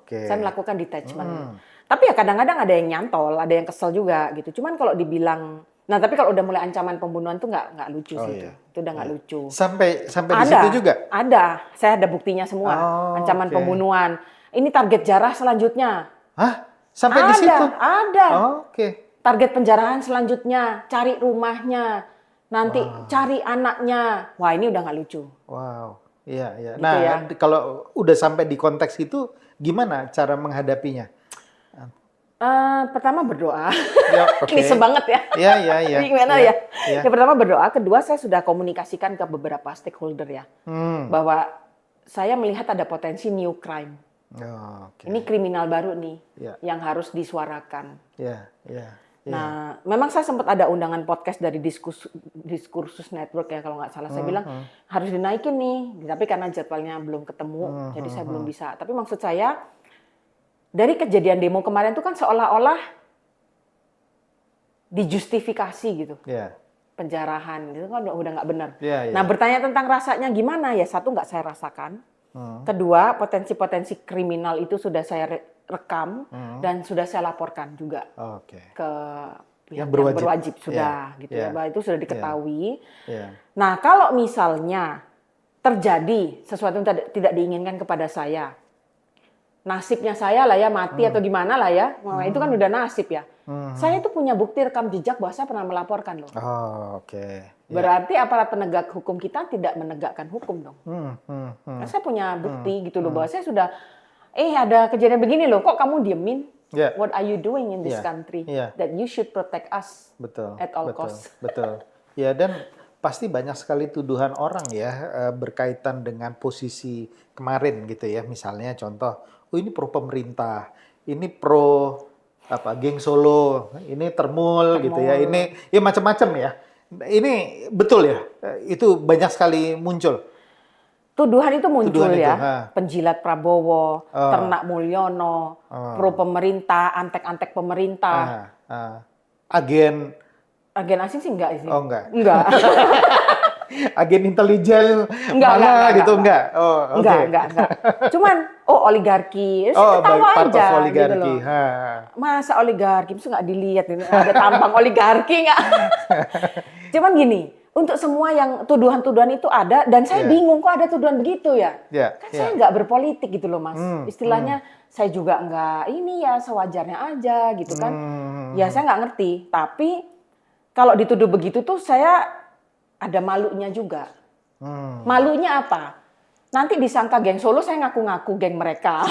Saya melakukan detachment. Tapi ya kadang-kadang ada yang nyantol, ada yang kesel juga gitu. Cuman kalau dibilang, tapi kalau udah mulai ancaman pembunuhan tuh nggak lucu sih itu. Itu udah nggak lucu. Sampai di situ juga? Ada. Saya ada buktinya semua. Ancaman pembunuhan. Ini target jarah selanjutnya. Hah? Sampai di situ? Ada. target penjarahan selanjutnya, cari rumahnya, nanti cari anaknya. Wah, ini udah nggak lucu. Wow, iya, iya. Gitu Nah, ya. kalau udah sampai di konteks itu, gimana cara menghadapinya? Pertama berdoa. Ya, oke. Klise banget ya. Iya, iya, iya. Gimana Iya, ya? iya. Yang pertama berdoa, kedua saya sudah komunikasikan ke beberapa stakeholder ya. Bahwa saya melihat ada potensi new crime. Oh, oke. Ini kriminal baru nih Ya. yang harus disuarakan. Iya, iya. Nah, memang saya sempat ada undangan podcast dari Diskursus Network ya kalau nggak salah. Saya bilang harus dinaikin nih, tapi karena jadwalnya belum ketemu, jadi saya belum bisa. Tapi maksud saya dari kejadian demo kemarin itu kan seolah-olah dijustifikasi gitu, penjarahan gitu kan udah nggak benar. Nah, bertanya tentang rasanya gimana ya? Satu, nggak saya rasakan. Kedua, potensi-potensi kriminal itu sudah saya rekam dan sudah saya laporkan juga ke pihak yang berwajib sudah gitu ya, bahwa itu sudah diketahui. Nah, kalau misalnya terjadi sesuatu yang tidak diinginkan kepada saya, nasibnya saya lah ya, mati atau gimana lah ya, itu kan udah nasib ya. Saya itu punya bukti rekam jejak bahwa saya pernah melaporkan loh. Berarti aparat penegak hukum kita tidak menegakkan hukum dong. Nah, saya punya bukti gitu loh bahwa saya sudah ada kejadian begini loh, kok kamu diemin? What are you doing in this country? That you should protect us at all costs. Betul. Ya, dan pasti banyak sekali tuduhan orang ya berkaitan dengan posisi kemarin gitu ya. Misalnya contoh, ini pro pemerintah, ini pro geng Solo, ini termul gitu ya. Ini ya macam-macam ya. Ini betul ya. Itu banyak sekali muncul. Tuduhan itu muncul ya, penjilat Prabowo, ternak Mulyono, pro pemerintah, antek-antek pemerintah. Agen asing sih enggak sih. Oh, enggak. Enggak. Agen intelijen mana gitu enggak. Oh, oke. Enggak. Cuman oligarki, ketawa aja gitu loh. Masa oligarki itu enggak dilihat, ada tampang oligarki enggak? Cuman gini, untuk semua yang tuduhan-tuduhan itu ada, dan saya bingung kok ada tuduhan begitu ya. Kan saya nggak berpolitik gitu loh Mas. Istilahnya saya juga nggak ini ya sewajarnya aja gitu kan. Ya saya nggak ngerti. Tapi kalau dituduh begitu tuh saya ada malunya juga. Malunya apa? Nanti disangka geng Solo saya ngaku-ngaku geng mereka.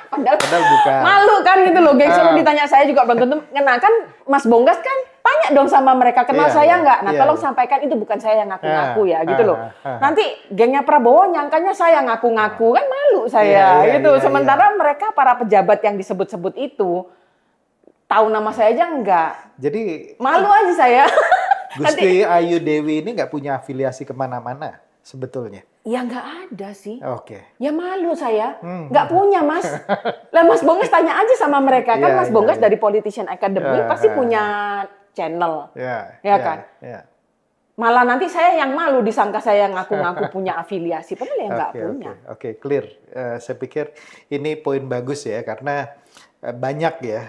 Padahal bukan. Malu kan gitu loh, geng Solo ditanya saya juga belum tentu. Nah kan Mas Bonggas kan tanya dong sama mereka, kenal saya nggak? Nah tolong sampaikan itu bukan saya yang ngaku-ngaku ya gitu loh. Nanti gengnya Prabowo nyangkanya saya ngaku-ngaku, kan malu saya gitu. Sementara mereka para pejabat yang disebut-sebut itu tahu nama saya aja enggak. Jadi malu aja saya. Gusti Ayu Dewi ini nggak punya afiliasi kemana-mana sebetulnya. Ya nggak ada sih. Oke. Ya malu saya. Nggak punya Mas. Lah Mas Bonggas tanya aja sama mereka. Kan Mas Bonggas dari Politician Academy pasti punya channel. Ya kan? Malah nanti saya yang malu disangka saya ngaku-ngaku punya afiliasi. Padahal ya nggak punya. Oke, clear. Saya pikir ini poin bagus ya. Karena banyak ya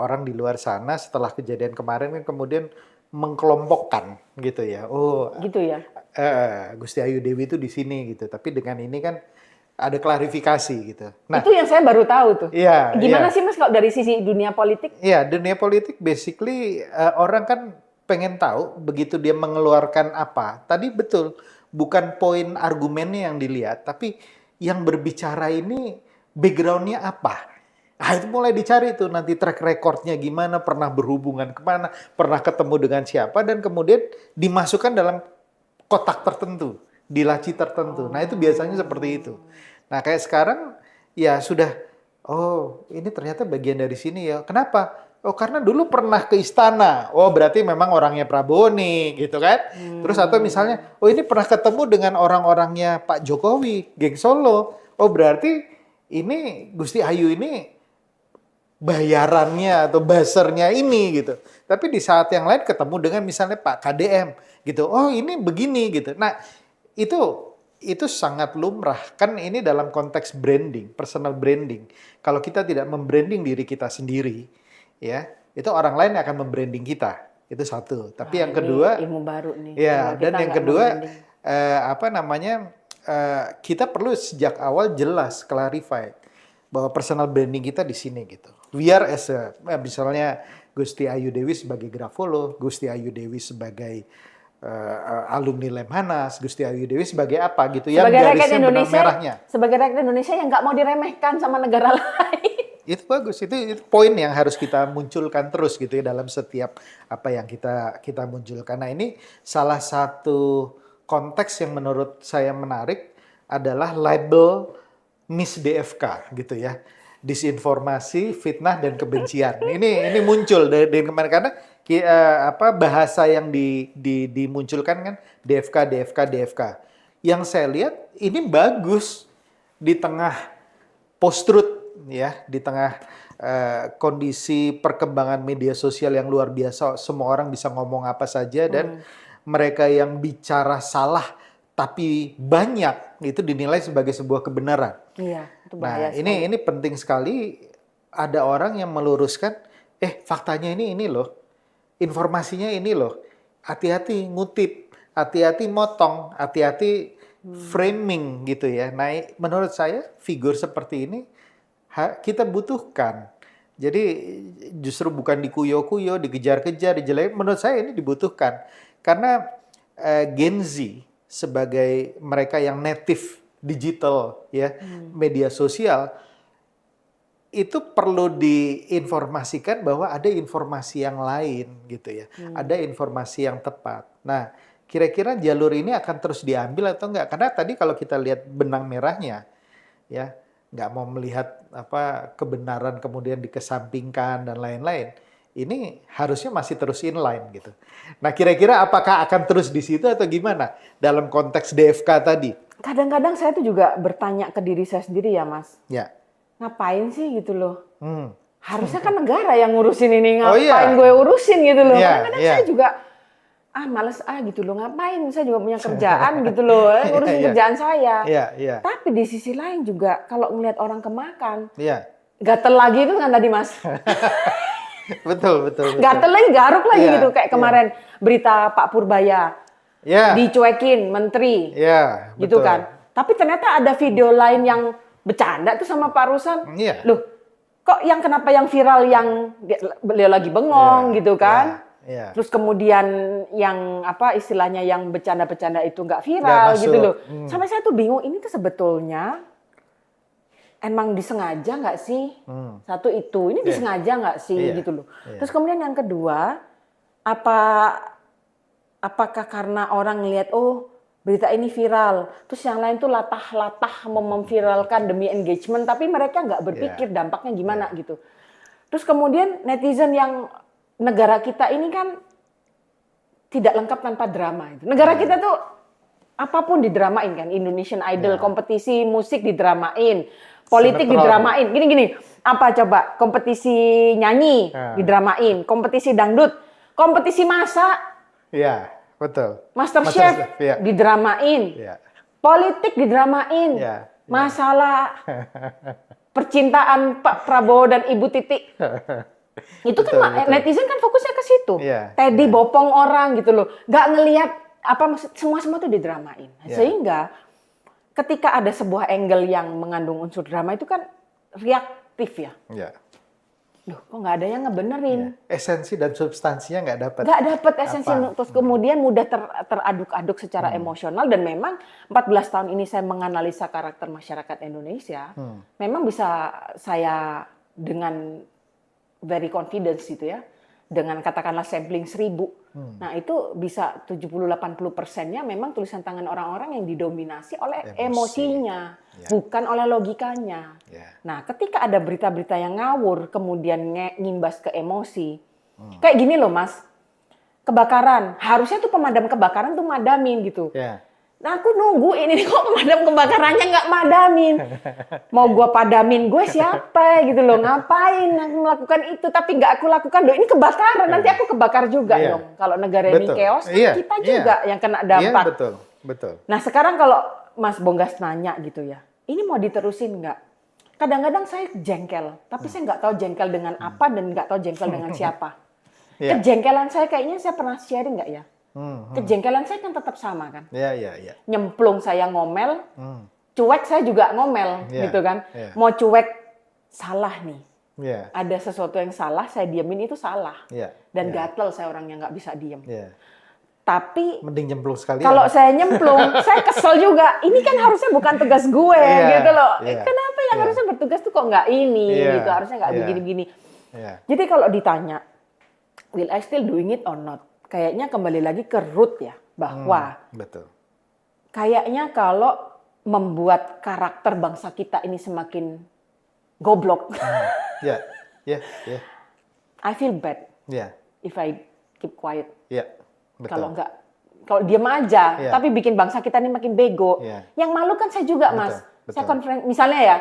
orang di luar sana setelah kejadian kemarin kan kemudian mengkelompokkan gitu ya. Oh, gitu ya. Gusti Ayu Dewi itu di sini gitu. Tapi dengan ini kan ada klarifikasi gitu. Nah, itu yang saya baru tahu tuh. Iya. Gimana sih Mas kalau dari sisi dunia politik? Iya, dunia politik basically orang kan pengen tahu begitu dia mengeluarkan apa. Tadi betul, bukan poin argumennya yang dilihat, tapi yang berbicara ini background-nya apa. Nah, itu mulai dicari tuh nanti track record-nya gimana, pernah berhubungan kemana, pernah ketemu dengan siapa, dan kemudian dimasukkan dalam kotak tertentu, di laci tertentu. Nah, itu biasanya seperti itu. Nah, kayak sekarang ya sudah, oh ini ternyata bagian dari sini ya. Kenapa? Oh karena dulu pernah ke istana. Oh berarti memang orangnya Prabowo nih, gitu kan. Terus atau misalnya, oh ini pernah ketemu dengan orang-orangnya Pak Jokowi, geng Solo. Oh berarti ini Gusti Ayu ini bayarannya atau basernya ini gitu. Tapi di saat yang lain ketemu dengan misalnya Pak KDM gitu. Oh ini begini gitu. Nah itu sangat lumrah. Kan ini dalam konteks branding, personal branding. Kalau kita tidak membranding diri kita sendiri, ya itu orang lain yang akan membranding kita. Itu satu. Tapi yang kedua, ilmu baru nih. Ya, dan yang kedua kita perlu sejak awal jelas, clarify bahwa personal branding kita di sini gitu. We are as a, misalnya Gusti Ayu Dewi sebagai grafolog, Gusti Ayu Dewi sebagai alumni Lemhanas, Gusti Ayu Dewi sebagai apa gitu ya, garisnya benang merahnya. Sebagai rakyat Indonesia yang nggak mau diremehkan sama negara lain. Itu bagus, itu poin yang harus kita munculkan terus gitu ya dalam setiap apa yang kita munculkan. Nah ini salah satu konteks yang menurut saya menarik adalah label Miss DFK gitu ya. Disinformasi, fitnah dan kebencian. Ini muncul dari kemarin karena bahasa yang dimunculkan kan DFK. Yang saya lihat ini bagus di tengah post-truth ya, di tengah kondisi perkembangan media sosial yang luar biasa, semua orang bisa ngomong apa saja dan mereka yang bicara salah tapi banyak itu dinilai sebagai sebuah kebenaran. Iya, itu Nah, bahaya ini penting sekali ada orang yang meluruskan, faktanya ini loh. Informasinya ini loh. Hati-hati ngutip, hati-hati motong, hati-hati framing gitu ya. Nah, menurut saya figur seperti ini kita butuhkan. Jadi justru bukan dikuyo-kuyo, dikejar-kejar, dijelekin. Menurut saya ini dibutuhkan. Karena Gen Z sebagai mereka yang native digital ya, media sosial itu perlu diinformasikan bahwa ada informasi yang lain gitu ya. Ada informasi yang tepat. Nah, kira-kira jalur ini akan terus diambil atau enggak? Karena tadi kalau kita lihat benang merahnya ya, nggak mau melihat kebenaran kemudian dikesampingkan dan lain-lain. Ini harusnya masih terus inline gitu. Nah, kira-kira apakah akan terus di situ atau gimana dalam konteks DFK tadi? Kadang-kadang saya tuh juga bertanya ke diri saya sendiri ya, Mas. Ya. Ngapain sih gitu loh? Harusnya kan negara yang ngurusin ini, ngapain gue urusin gitu loh. Kadang-kadang saya juga males gitu loh, ngapain? Saya juga punya kerjaan gitu loh, ngurusin kerjaan saya. Tapi di sisi lain juga kalau ngelihat orang kemakan, gatel lagi itu kan tadi, Mas. Betul. Gatel lagi, garuk lagi gitu kayak kemarin berita Pak Purbaya dicuekin menteri, gitu kan. Tapi ternyata ada video lain yang bercanda tuh sama Pak Ruslan. Loh, kok kenapa yang viral yang beliau lagi bengong gitu kan? Terus kemudian yang istilahnya yang bercanda-bercanda itu nggak viral gitu loh. Sampai saya tuh bingung, ini tuh sebetulnya emang disengaja nggak sih? Satu itu, ini disengaja nggak sih gitu loh. Terus kemudian yang kedua, apakah karena orang ngelihat berita ini viral, terus yang lain tuh latah-latah memviralkan demi engagement, tapi mereka nggak berpikir dampaknya gimana gitu. Terus kemudian netizen yang negara kita ini kan tidak lengkap tanpa drama. Negara kita tuh apapun didramain kan, Indonesian Idol, kompetisi musik didramain, politik didramain. Gini, apa coba? Kompetisi nyanyi didramain, kompetisi dangdut, kompetisi masak. Iya, betul. MasterChef didramain, politik didramain, masalah percintaan Pak Prabowo dan Ibu Titi. Itu betul, kan netizen kan fokusnya ke situ. Teddy bopong orang gitu loh. Nggak ngelihat semua tuh didramain. Sehingga ketika ada sebuah angle yang mengandung unsur drama itu kan reaktif ya. Loh, kok nggak ada yang ngebenerin? Esensi dan substansinya nggak dapat. Nggak dapat esensi, terus kemudian mudah teraduk-aduk secara emosional, dan memang 14 tahun ini saya menganalisa karakter masyarakat Indonesia, memang bisa saya dengan very confidence gitu ya, dengan katakanlah sampling 1000. Nah itu bisa 70-80%-nya memang tulisan tangan orang-orang yang didominasi oleh emosinya, bukan oleh logikanya. Nah ketika ada berita-berita yang ngawur, kemudian ngimbas ke emosi, kayak gini loh Mas, kebakaran, harusnya tuh pemadam kebakaran tuh madamin gitu. Nah aku nungguin ini kok pemadam kebakarannya nggak madamin. Mau gue padamin gue siapa gitu loh. Ngapain aku melakukan itu. Tapi nggak aku lakukan. Loh ini kebakaran. Nanti aku kebakar juga dong. Kalau negara ini chaos kita juga yang kena dampak. Betul. Nah sekarang kalau Mas Bonggas nanya gitu ya. Ini mau diterusin nggak? Kadang-kadang saya jengkel. Tapi saya nggak tahu jengkel dengan apa dan nggak tahu jengkel dengan siapa. Kejengkelan saya kayaknya saya pernah sharing nggak ya? Kejengkelan saya kan tetap sama kan. Nyemplung saya ngomel, cuek saya juga ngomel gitu kan. Mau cuek salah nih. Ada sesuatu yang salah, saya diamin itu salah. Dan gatel saya orangnya nggak bisa diem. Tapi mending nyemplung sekali. Kalau saya nyemplung, saya kesel juga. Ini kan harusnya bukan tugas gue, gitu loh. Kenapa yang harusnya bertugas tuh kok nggak ini, gitu. Harusnya nggak begini-begini. Jadi kalau ditanya, will I still doing it or not? Kayaknya kembali lagi ke root ya, bahwa betul. Kayaknya kalau membuat karakter bangsa kita ini semakin goblok, I feel bad if I keep quiet. Betul. Kalau diam aja, tapi bikin bangsa kita ini makin bego. Yang malu kan saya juga, Mas. Betul. Saya konferensi, misalnya ya,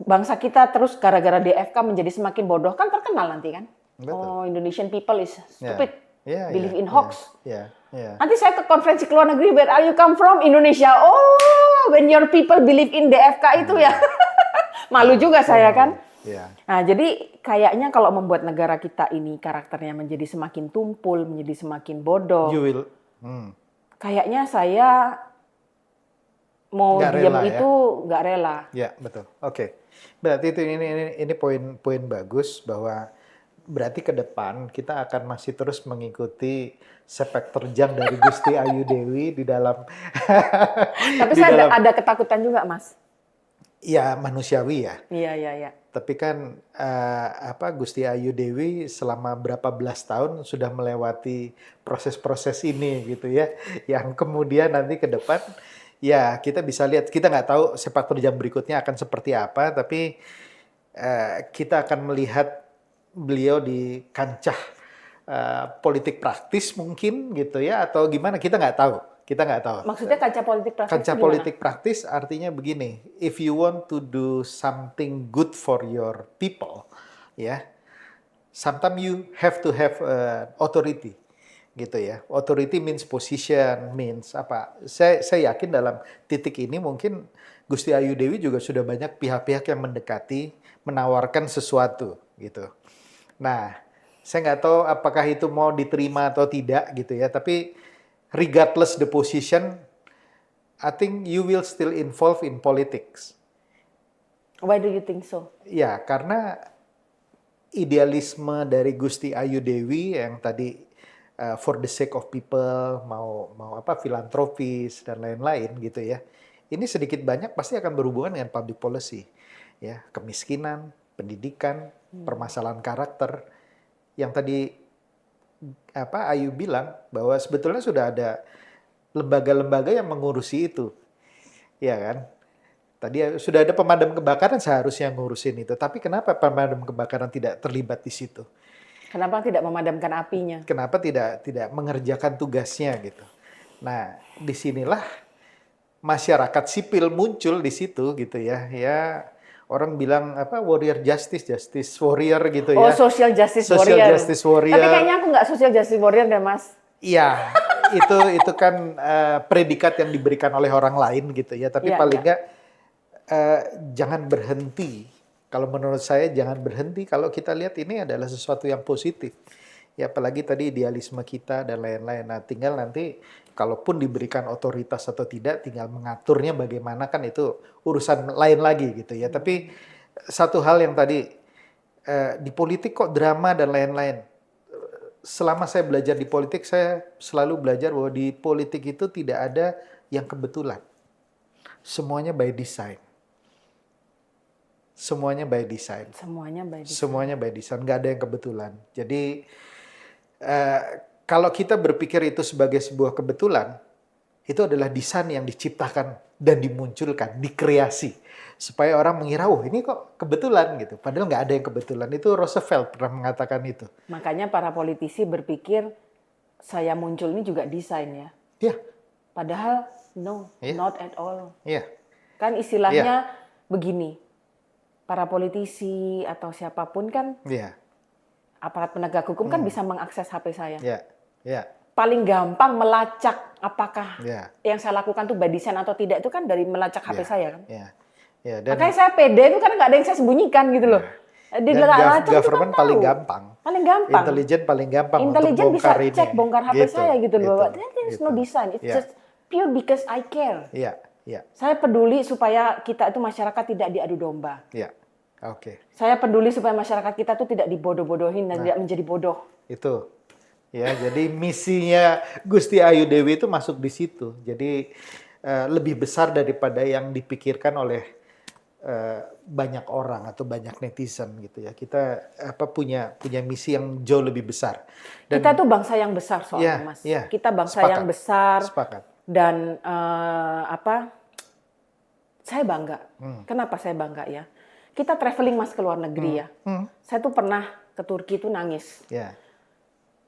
bangsa kita terus gara-gara DFK menjadi semakin bodoh, kan terkenal nanti kan. Betul. Oh, Indonesian people is stupid, believe in hoax. Nanti saya ke konferensi ke luar negeri, where are you come from? Indonesia. Oh, when your people believe in DFK itu ya. Malu juga saya kan. Nah, jadi kayaknya kalau membuat negara kita ini karakternya menjadi semakin tumpul, menjadi semakin bodoh, kayaknya saya mau diam itu nggak rela. Ya, betul. Oke. Berarti itu ini poin bagus bahwa berarti ke depan kita akan masih terus mengikuti sepak terjang dari Gusti Ayu Dewi di dalam. Tapi saya ada ketakutan juga, Mas. Ya, manusiawi ya. Iya. Tapi kan Gusti Ayu Dewi selama berapa belas tahun sudah melewati proses-proses ini gitu ya, yang kemudian nanti ke depan ya kita bisa lihat, kita nggak tahu sepak terjang berikutnya akan seperti apa, tapi kita akan melihat beliau di kancah politik praktis mungkin gitu ya, atau gimana, kita nggak tahu. Maksudnya kancah politik praktis? Kancah politik praktis artinya begini, if you want to do something good for your people, ya, sometimes you have to have authority, gitu ya. Authority means position, means apa? Saya yakin dalam titik ini mungkin Gusti Ayu Dewi juga sudah banyak pihak-pihak yang mendekati, menawarkan sesuatu, gitu. Nah, saya nggak tahu apakah itu mau diterima atau tidak, gitu ya. Tapi regardless the position, I think you will still involved in politics. Why do you think so? Ya, karena idealisme dari Gusti Ayu Dewi yang tadi for the sake of people, mau filantropis dan lain-lain gitu ya. Ini sedikit banyak pasti akan berhubungan dengan public policy, ya, kemiskinan, pendidikan, permasalahan karakter. Yang tadi Ayu bilang bahwa sebetulnya sudah ada lembaga-lembaga yang mengurusi itu, ya kan? Tadi sudah ada pemadam kebakaran seharusnya ngurusin itu, tapi kenapa pemadam kebakaran tidak terlibat di situ? Kenapa tidak memadamkan apinya? Kenapa tidak mengerjakan tugasnya gitu? Nah, disinilah masyarakat sipil muncul di situ gitu ya, orang bilang warrior justice warrior gitu ya. Oh, social justice warrior. Tapi kayaknya aku nggak social justice warrior deh, Mas. Iya, itu kan predikat yang diberikan oleh orang lain gitu ya. Tapi paling nggak jangan berhenti. Kalau menurut saya jangan berhenti kalau kita lihat ini adalah sesuatu yang positif. Ya, apalagi tadi idealisme kita dan lain-lain. Nah, tinggal nanti kalaupun diberikan otoritas atau tidak, tinggal mengaturnya bagaimana, kan itu urusan lain lagi gitu ya. Tapi satu hal yang tadi, di politik kok drama dan lain-lain. Selama saya belajar di politik, saya selalu belajar bahwa di politik itu tidak ada yang kebetulan. Semuanya by design. Semuanya by design. Nggak ada yang kebetulan. Jadi, kalau kita berpikir itu sebagai sebuah kebetulan, itu adalah desain yang diciptakan dan dimunculkan, dikreasi. Supaya orang mengira, ini kok kebetulan gitu. Padahal nggak ada yang kebetulan. Itu Roosevelt pernah mengatakan itu. Makanya para politisi berpikir, saya muncul ini juga desain ya. Iya. Padahal, no, not at all. Iya. Kan istilahnya begini, para politisi atau siapapun kan, aparat penegak hukum kan bisa mengakses HP saya. Paling gampang melacak apakah yang saya lakukan tuh by design atau tidak, itu kan dari melacak HP saya kan. Dan makanya saya pede itu karena nggak ada yang saya sembunyikan gitu loh. Dan government kan paling gampang. Intelijen paling gampang untuk bongkar ini. Intelijen bisa bongkar HP saya gitu loh. There is no design, it's just pure because I care. Saya peduli supaya kita itu masyarakat tidak diadu domba. Oke. Saya peduli supaya masyarakat kita tuh tidak dibodoh-bodohin dan tidak menjadi bodoh. Itu. Ya, jadi misinya Gusti Ayu Dewi itu masuk di situ. Jadi lebih besar daripada yang dipikirkan oleh banyak orang atau banyak netizen gitu ya. Kita punya misi yang jauh lebih besar. Dan, kita tuh bangsa yang besar soalnya, Mas. Kita bangsa yang besar. Sepakat. Dan saya bangga. Kenapa saya bangga ya? Kita traveling, Mas, ke luar negeri ya. Saya tuh pernah ke Turki tuh nangis.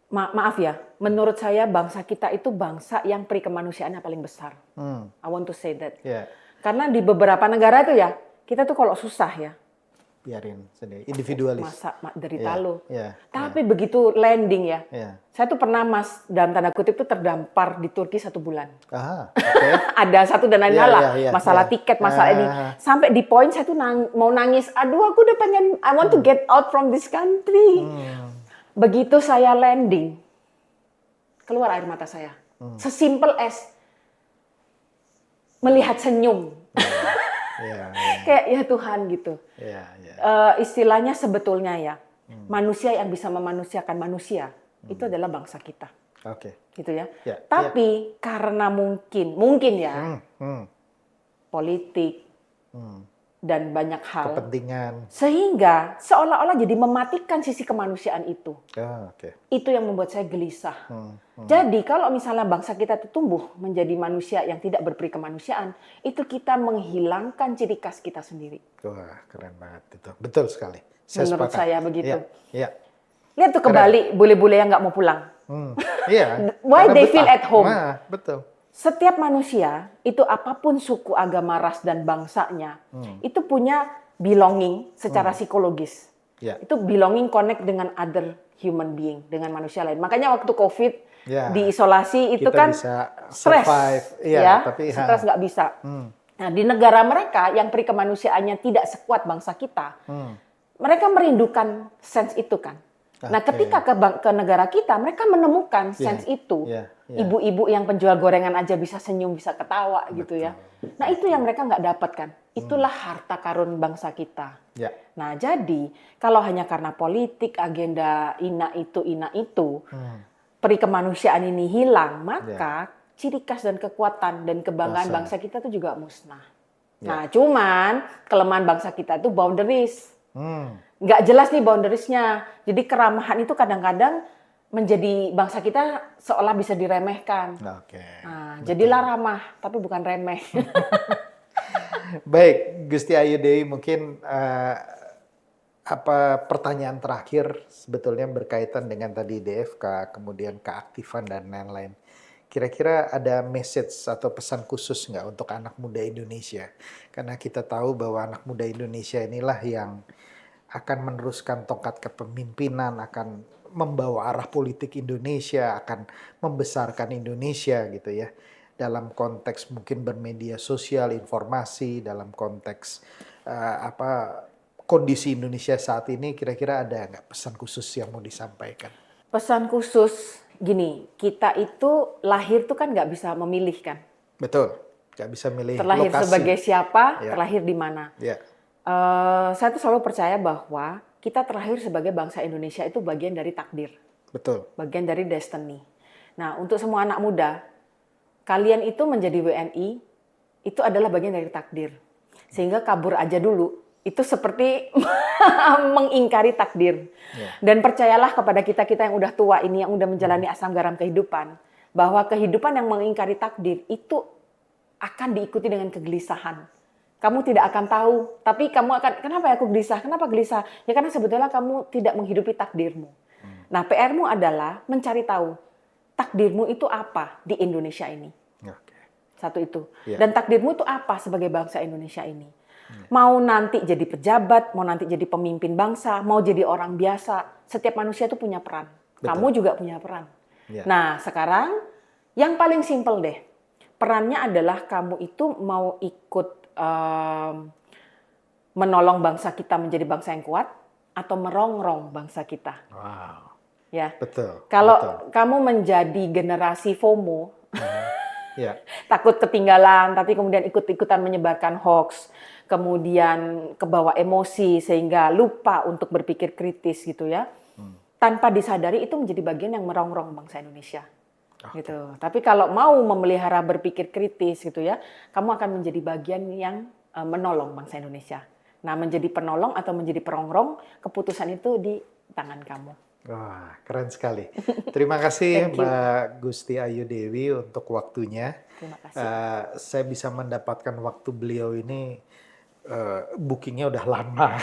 Maaf ya, menurut saya bangsa kita itu bangsa yang peri kemanusiaannya paling besar. I want to say that. Karena di beberapa negara itu ya, kita tuh kalau susah ya, biarin sendiri, individualis. Masa derita lo. Tapi begitu landing ya, saya tuh pernah, Mas, dalam tanda kutip tuh terdampar di Turki 1 bulan. Ada satu dan lain hal lah, masalah tiket, masalah ini. Sampai di poin saya tuh mau nangis, aduh aku udah pengen, I want to get out from this country. Begitu saya landing, keluar air mata saya. Sesimpel as melihat senyum. Kayak ya Tuhan gitu. Istilahnya sebetulnya ya, manusia yang bisa memanusiakan manusia, itu adalah bangsa kita. Gitu ya. Tapi karena mungkin ya, politik, dan banyak hal, kepentingan, sehingga seolah-olah jadi mematikan sisi kemanusiaan itu. Itu yang membuat saya gelisah. Jadi kalau misalnya bangsa kita tumbuh menjadi manusia yang tidak berperi kemanusiaan, itu kita menghilangkan ciri khas kita sendiri. Wah, keren banget itu. Betul sekali. Menurut saya begitu. Lihat tuh ke Bali, bule-bule yang nggak mau pulang. Why they feel at home? Betul. Setiap manusia, itu apapun suku, agama, ras, dan bangsanya, itu punya belonging secara psikologis. Itu belonging connect dengan other human being, dengan manusia lain. Makanya waktu COVID, diisolasi itu kan stres. Tapi stres nggak bisa. Nah, di negara mereka yang peri kemanusiaannya tidak sekuat bangsa kita, mereka merindukan sense itu kan. Nah, ketika ke negara kita, mereka menemukan sense itu. Ibu-ibu yang penjual gorengan aja bisa senyum, bisa ketawa gitu ya. Nah, itu yang mereka nggak dapatkan. Itulah harta karun bangsa kita. Nah, jadi kalau hanya karena politik, agenda ina itu, peri kemanusiaan ini hilang, maka ciri khas dan kekuatan dan kebanggaan bangsa kita itu juga musnah. Nah, cuman kelemahan bangsa kita itu boundaries. Nggak jelas nih boundariesnya. Jadi keramahan itu kadang-kadang menjadi bangsa kita seolah bisa diremehkan. Nah, jadilah ramah, tapi bukan remeh. Baik, Gusti Ayu Dewi, mungkin pertanyaan terakhir sebetulnya berkaitan dengan tadi DFK, kemudian keaktifan dan lain-lain. Kira-kira ada message atau pesan khusus nggak untuk anak muda Indonesia? Karena kita tahu bahwa anak muda Indonesia inilah yang akan meneruskan tongkat kepemimpinan, akan membawa arah politik Indonesia, akan membesarkan Indonesia gitu ya. Dalam konteks mungkin bermedia sosial, informasi, dalam konteks kondisi Indonesia saat ini, kira-kira ada nggak pesan khusus yang mau disampaikan? Pesan khusus gini, kita itu lahir tuh kan nggak bisa memilih kan? Betul, nggak bisa milih terlahir lokasi. Sebagai siapa, terlahir di mana. Saya tuh selalu percaya bahwa kita terlahir sebagai bangsa Indonesia itu bagian dari takdir. Betul. Bagian dari destiny. Nah, untuk semua anak muda, kalian itu menjadi WNI, itu adalah bagian dari takdir. Sehingga kabur aja dulu, itu seperti mengingkari takdir. Dan percayalah kepada kita-kita yang udah tua ini, yang udah menjalani asam garam kehidupan, bahwa kehidupan yang mengingkari takdir itu akan diikuti dengan kegelisahan. Kamu tidak akan tahu, tapi kamu akan, kenapa ya aku gelisah? Kenapa gelisah? Ya karena sebetulnya kamu tidak menghidupi takdirmu. Nah, PR-mu adalah mencari tahu takdirmu itu apa di Indonesia ini. Satu itu. Dan takdirmu itu apa sebagai bangsa Indonesia ini. Mau nanti jadi pejabat, mau nanti jadi pemimpin bangsa, mau jadi orang biasa, setiap manusia itu punya peran. Kamu juga punya peran. Nah, sekarang yang paling simpel deh. Perannya adalah kamu itu mau ikut menolong bangsa kita menjadi bangsa yang kuat atau merongrong bangsa kita. Wow. Ya. Betul. Kalau kamu menjadi generasi FOMO, Takut ketinggalan, tapi kemudian ikut-ikutan menyebarkan hoax, kemudian kebawa emosi sehingga lupa untuk berpikir kritis gitu ya. Tanpa disadari itu menjadi bagian yang merongrong bangsa Indonesia. Gitu. Tapi kalau mau memelihara berpikir kritis gitu ya, kamu akan menjadi bagian yang menolong bangsa Indonesia. Nah, menjadi penolong atau menjadi perongrong, keputusan itu di tangan kamu. Wah, keren sekali. Terima kasih Mbak Gusti Ayu Dewi untuk waktunya. Terima kasih. Saya bisa mendapatkan waktu beliau ini, bookingnya udah lama.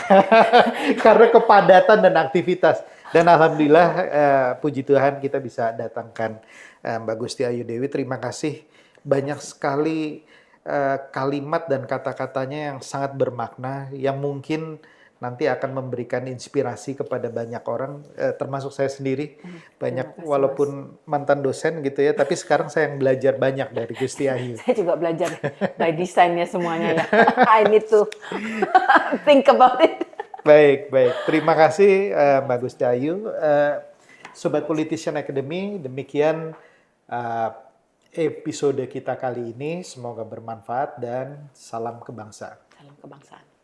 Karena kepadatan dan aktivitas. Dan alhamdulillah puji Tuhan kita bisa datangkan Mbak Gusti Ayu Dewi. Terima kasih, banyak sekali kalimat dan kata-katanya yang sangat bermakna, yang mungkin nanti akan memberikan inspirasi kepada banyak orang, termasuk saya sendiri. Banyak, walaupun mantan dosen gitu ya, tapi sekarang saya yang belajar banyak dari Gusti Ayu. Saya juga belajar by design-nya semuanya ya. I need to think about it. Baik. Terima kasih Mbak Gusti Ayu. Sobat Politician Academy, demikian episode kita kali ini. Semoga bermanfaat dan salam kebangsaan. Salam kebangsaan.